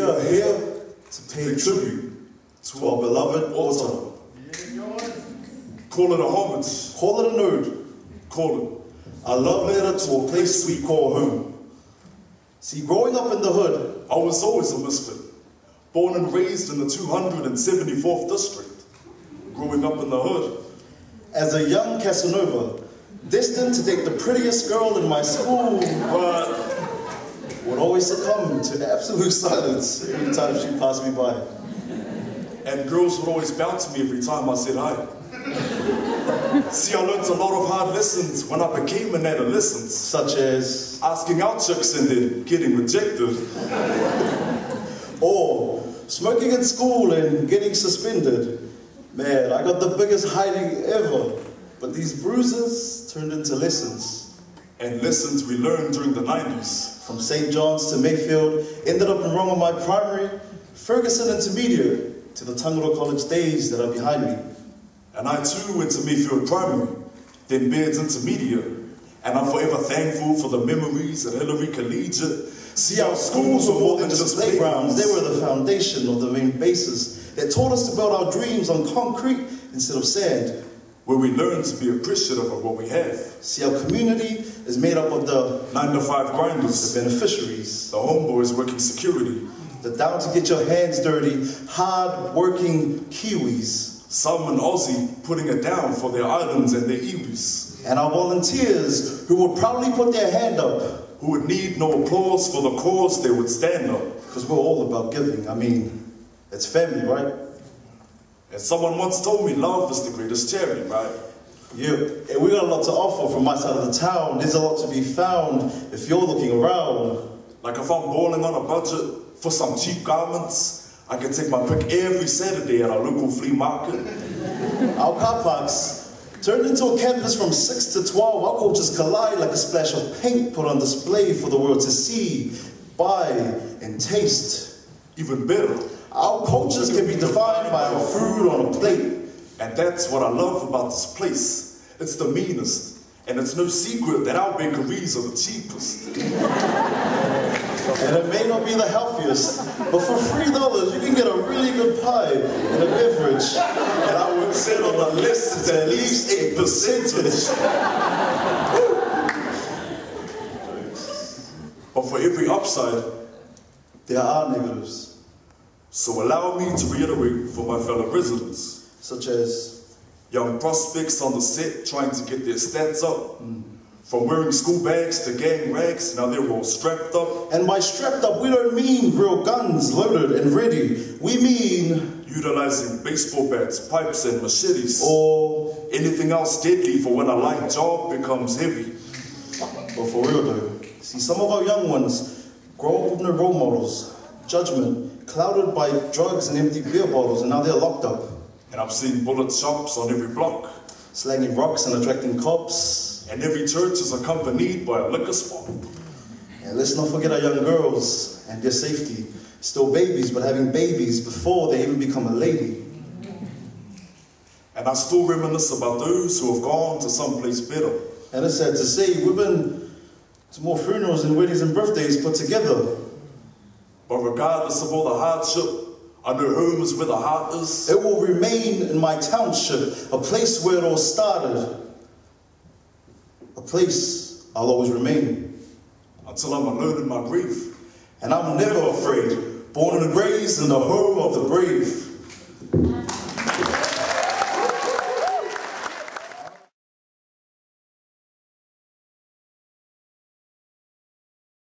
are here to pay tribute to our beloved autumn. Call it a homage. Call it an ode. Call it a love letter to a place we call home. See, growing up in the hood, I was always a misfit. Born and raised in the 274th district. Growing up in the hood. As a young Casanova, destined to date the prettiest girl in my school, but would always succumb to absolute silence every time she passed me by. And girls would always bounce me every time I said hi. See, I learned a lot of hard lessons when I became an adolescent. Such as asking out chicks and then getting rejected. Or smoking in school and getting suspended. Man, I got the biggest hiding ever. But these bruises turned into lessons. And lessons we learned during the 90s. From St. John's to Mayfield, ended up in Rongamai Primary, Ferguson Intermediate, to the Tangaro College days that are behind me. And I too went to Mayfield Primary, then Beards Intermediate. And I'm forever thankful for the memories at Hillary Collegiate. See, our schools were more than just playgrounds. They were the foundation of the main basis that taught us to build our dreams on concrete instead of sand. Where we learn to be appreciative of what we have. See, our community is made up of the 9-to-5 grinders, the beneficiaries, the homeboys working security, the down to get your hands dirty, hard-working Kiwis, some in Aussie putting it down for their islands and their iwis, and our volunteers who would proudly put their hand up, who would need no applause for the cause they would stand up. Because we're all about giving. I mean, it's family, right? And someone once told me love is the greatest charity, right? Yeah, and we got a lot to offer from my side of the town. There's a lot to be found if you're looking around. Like if I'm balling on a budget for some cheap garments, I can take my pick every Saturday at our local flea market. Our car parks turned into a canvas from 6 to 12. Our cultures collide like a splash of paint put on display for the world to see, buy, and taste. Even better, our cultures can be defined by our food on a plate. And that's what I love about this place. It's the meanest. And it's no secret that our bakeries are the cheapest. And it may not be the healthiest, but for $3 you can get a really good pie and a beverage. And I would say on the list it's at least 8%. But for every upside, there are negatives. So allow me to reiterate for my fellow residents. Such as young prospects on the set trying to get their stats up. From wearing school bags to gang rags, now they're all strapped up. And by strapped up, we don't mean real guns loaded and ready. We mean utilizing baseball bats, pipes, and machetes. Or anything else deadly for when a light job becomes heavy. But for real though, see, some of our young ones grow up with no role models, judgment, clouded by drugs and empty beer bottles, and now they're locked up. And I've seen bullet shops on every block. Slanging rocks and attracting cops. And every church is accompanied by a liquor spot. And let's not forget our young girls and their safety. Still babies, but having babies before they even become a lady. And I still reminisce about those who have gone to someplace better. And it's sad to say, we've been to more funerals and weddings and birthdays put together. But regardless of all the hardship, I know home is where the heart is. It will remain in my township, a place where it all started. A place I'll always remain. Until I'm alone in my grave. And I'm never afraid, born and raised in the home of the brave.